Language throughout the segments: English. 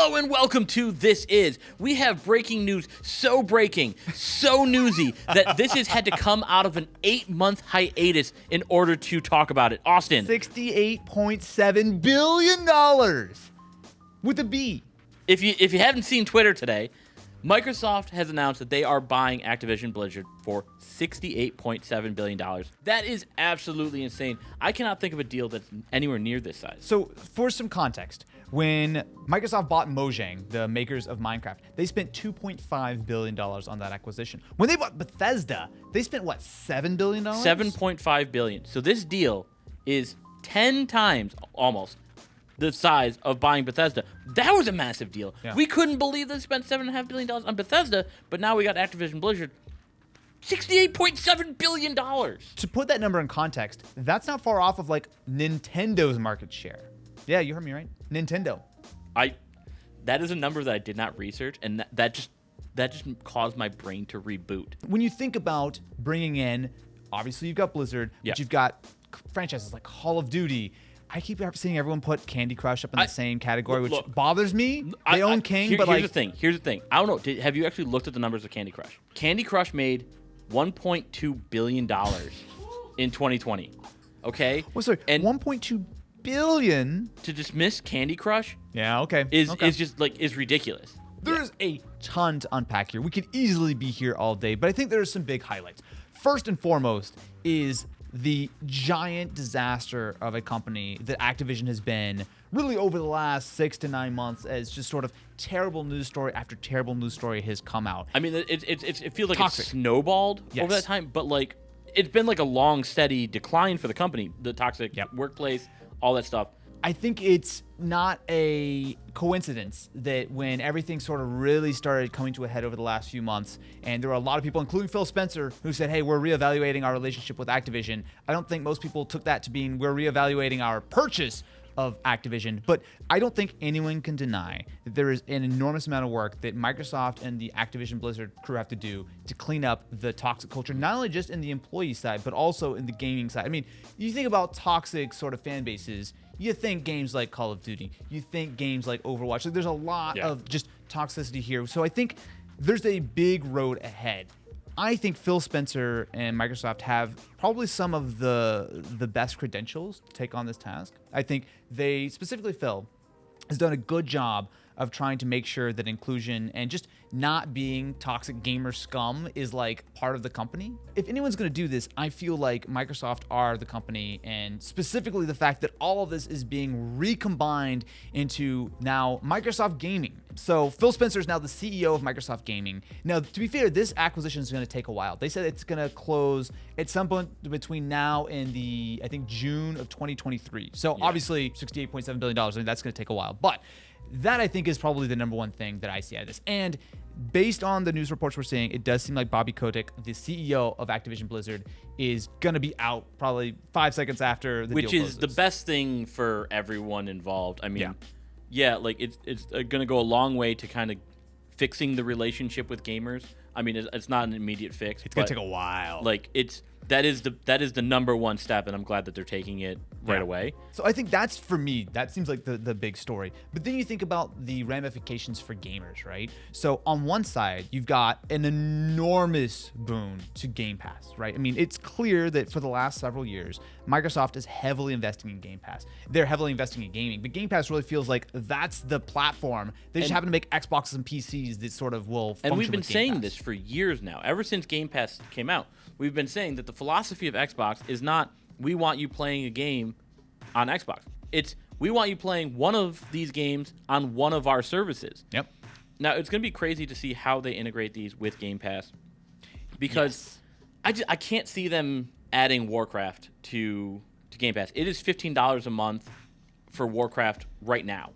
Hello and welcome to This Is. We have breaking news, so breaking, so newsy, that this has had to come out of an 8-month hiatus in order to talk about it. Austin. $68.7 billion with a B. If you haven't seen Twitter today, Microsoft has announced that they are buying Activision Blizzard for $68.7 billion. That is absolutely insane. I cannot think of a deal that's anywhere near this size. So, for some context, when Microsoft bought Mojang, the makers of Minecraft, they spent $2.5 billion on that acquisition. When they bought Bethesda, they spent, what, $7 billion? $7.5 billion. So this deal is 10 times, almost, the size of buying Bethesda. That was a massive deal. Yeah. We couldn't believe they spent $7.5 billion on Bethesda, but now we got Activision Blizzard. $68.7 billion. To put that number in context, that's not far off of, like, Nintendo's market share. Yeah, you heard me right. Nintendo. That is a number that I did not research, and that just caused my brain to reboot. When you think about bringing in, obviously you've got Blizzard, Yeah. but you've got franchises like Call of Duty. I keep seeing everyone put Candy Crush up in the same category, which bothers me. They own King, but like... Here's the thing. I don't know. Have you actually looked at the numbers of Candy Crush? Candy Crush made $1.2 billion in 2020. Okay? Well, sorry, and 1.2 billion? to dismiss Candy Crush Yeah, okay. is ridiculous. There's a ton to unpack here. We could easily be here all day, but I think there are some big highlights. First and foremost is the giant disaster of a company that Activision has been really over the last 6 to 9 months, as just sort of terrible news story after terrible news story has come out. I mean, it feels like Toxic. it's snowballed Yes. over that time, but like it's been like a long, steady decline for the company. The toxic workplace, all that stuff. I think it's not a coincidence that when everything sort of really started coming to a head over the last few months, and there were a lot of people, including Phil Spencer, who said, hey, we're reevaluating our relationship with Activision. I don't think most people took that to mean we're reevaluating our purchase of Activision, but I don't think anyone can deny that there is an enormous amount of work that Microsoft and the Activision Blizzard crew have to do to clean up the toxic culture, not only just in the employee side, but also in the gaming side. I mean, you think about toxic sort of fan bases, you think games like Call of Duty, you think games like Overwatch. Like, there's a lot of just toxicity here. So I think there's a big road ahead. I think Phil Spencer and Microsoft have probably some of the best credentials to take on this task. I think they, specifically Phil, has done a good job of trying to make sure that inclusion and just not being toxic gamer scum is like part of the company. If anyone's going to do this, I feel like Microsoft are the company, and specifically the fact that all of this is being recombined into now Microsoft Gaming. So Phil Spencer is now the CEO of Microsoft Gaming. Now, to be fair, this acquisition is going to take a while. They said it's going to close at some point between now and I think June of 2023. So obviously $68.7 billion, I mean, that's going to take a while. But that, I think, is probably the number one thing that I see out of this. And based on the news reports we're seeing, it does seem like Bobby Kotick, the CEO of Activision Blizzard, is going to be out probably 5 seconds after the deal closes. Which is the best thing for everyone involved. I mean, like it's going to go a long way to kind of fixing the relationship with gamers. I mean, it's not an immediate fix. It's going to take a while. Like that is the number one step, and I'm glad that they're taking it right away. So I think that's, for me, that seems like the big story. But then you think about the ramifications for gamers, right? So on one side, you've got an enormous boon to Game Pass, right? I mean, it's clear that for the last several years, Microsoft is heavily investing in Game Pass. They're heavily investing in gaming, but Game Pass really feels like that's the platform. They just happen to make Xboxes and PCs that sort of will function. And we've been with Game saying Pass. this for years now. Ever since Game Pass came out, we've been saying that the philosophy of Xbox is not we want you playing a game on Xbox. It's we want you playing one of these games on one of our services. Yep. Now, it's going to be crazy to see how they integrate these with Game Pass, because I can't see them adding Warcraft to Game Pass. It is $15 a month for Warcraft right now.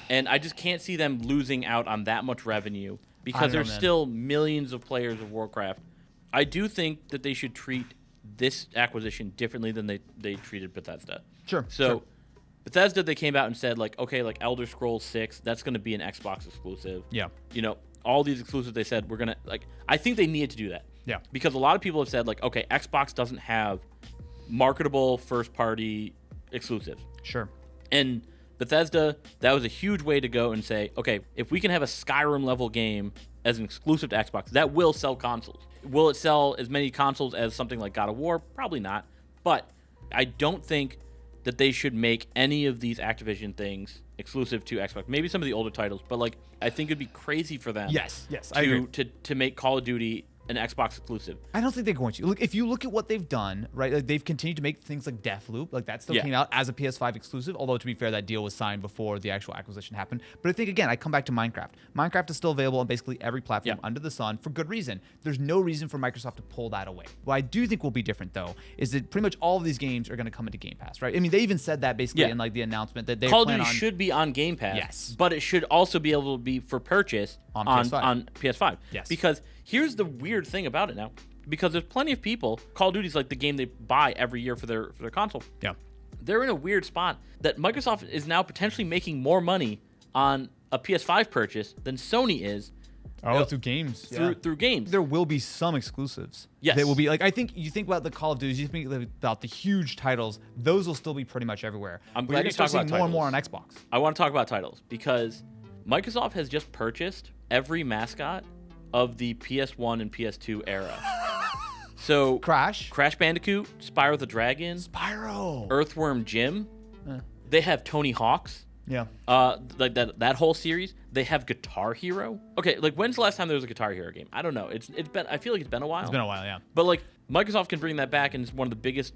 And I just can't see them losing out on that much revenue, because there's still millions of players of Warcraft. I do think that they should treat this acquisition differently than they treated Bethesda. Sure. So Bethesda, they came out and said, like, okay, like Elder Scrolls 6, that's going to be an Xbox exclusive. Yeah. You know, all these exclusives, they said, we're going to, like, I think they needed to do that. Yeah. Because a lot of people have said, like, okay, Xbox doesn't have marketable first-party exclusives. Sure. And Bethesda, that was a huge way to go and say, okay, if we can have a Skyrim level game as an exclusive to Xbox, that will sell consoles. Will it sell as many consoles as something like God of War? Probably not. But I don't think that they should make any of these Activision things exclusive to Xbox. Maybe some of the older titles, but like I think it'd be crazy for them. Yes, I agree. To make Call of Duty an Xbox exclusive. I don't think they're going to. Look, if you look at what they've done, right? Like they've continued to make things like Deathloop, like that still came out as a PS5 exclusive. Although to be fair, that deal was signed before the actual acquisition happened. But I think again, I come back to Minecraft. Minecraft is still available on basically every platform under the sun for good reason. There's no reason for Microsoft to pull that away. What I do think will be different though is that pretty much all of these games are going to come into Game Pass, right? I mean, they even said that basically in like the announcement that they Call of Duty should be on Game Pass. Yes, but it should also be able to be for purchase on PS5. Yes, because here's the weird thing about it now. Because there's plenty of people, Call of Duty is like the game they buy every year for their console. Yeah. They're in a weird spot that Microsoft is now potentially making more money on a PS5 purchase than Sony is. Through games. Through games. There will be some exclusives. Yes. That will be like, I think you think about the Call of Duty, you think about the huge titles, those will still be pretty much everywhere. I'm glad you talked about more and more on Xbox. I want to talk about titles because Microsoft has just purchased every mascot of the PS1 and PS2 era. So Crash Bandicoot, Spyro the Dragon, Earthworm Jim. They have Tony Hawk's. Yeah. Like that whole series. They have Guitar Hero. Okay, like when's the last time there was a Guitar Hero game? I don't know. It's been. I feel like it's been a while. It's been a while, yeah. But like Microsoft can bring that back, and it's one of the biggest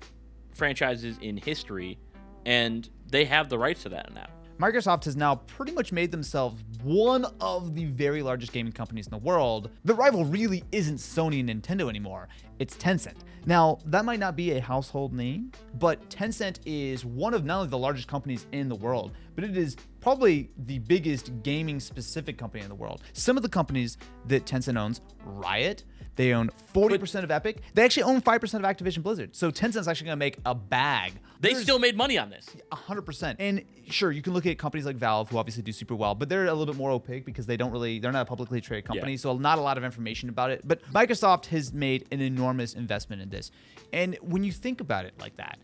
franchises in history, and they have the rights to that now. Microsoft has now pretty much made themselves one of the very largest gaming companies in the world. The rival really isn't Sony and Nintendo anymore. It's Tencent. Now, that might not be a household name, but Tencent is one of not only the largest companies in the world, but it is probably the biggest gaming-specific company in the world. Some of the companies that Tencent owns, Riot, they own 40% of Epic. They actually own 5% of Activision Blizzard. So Tencent's actually going to make a bag. They still made money on this. 100%. And sure, you can look at companies like Valve, who obviously do super well, but they're a little bit more opaque because they're not a publicly traded company, so not a lot of information about it. But Microsoft has made an enormous investment in this. And when you think about it like that,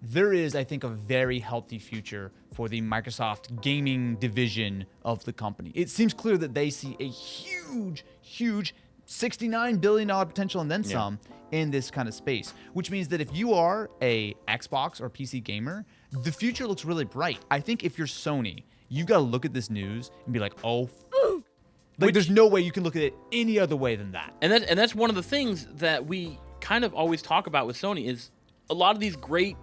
there is, I think, a very healthy future for the Microsoft gaming division of the company. It seems clear that they see a huge $69 billion potential and then some in this kind of space, which means that if you are a Xbox or PC gamer, the future looks really bright. I think if you're Sony, you've got to look at this news and be like, there's no way you can look at it any other way than that. And that's one of the things that we kind of always talk about with Sony is a lot of these great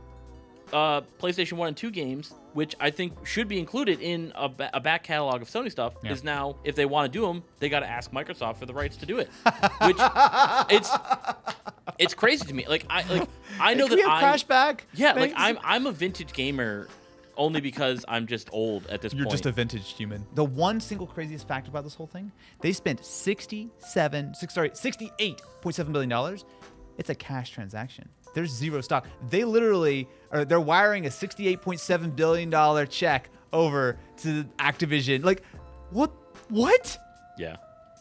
PlayStation 1 and 2 games, which I think should be included in a back catalog of Sony stuff, is now, if they want to do them, they got to ask Microsoft for the rights to do it. Which it's crazy to me. I know that Crash back. Yeah, like I'm a vintage gamer only because I'm just old at this point. You're just a vintage human. The one single craziest fact about this whole thing, they spent $68.7 billion. It's a cash transaction. There's zero stock. They're wiring a $68.7 billion check over to Activision. Like, what? Yeah.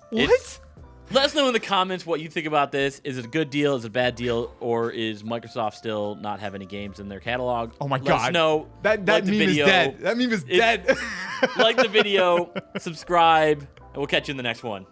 What? Let us know in the comments what you think about this. Is it a good deal? Is it a bad deal? Or is Microsoft still not have any games in their catalog? Oh my God. Let us know. That meme is dead. That meme is dead. Like the video, subscribe, and we'll catch you in the next one.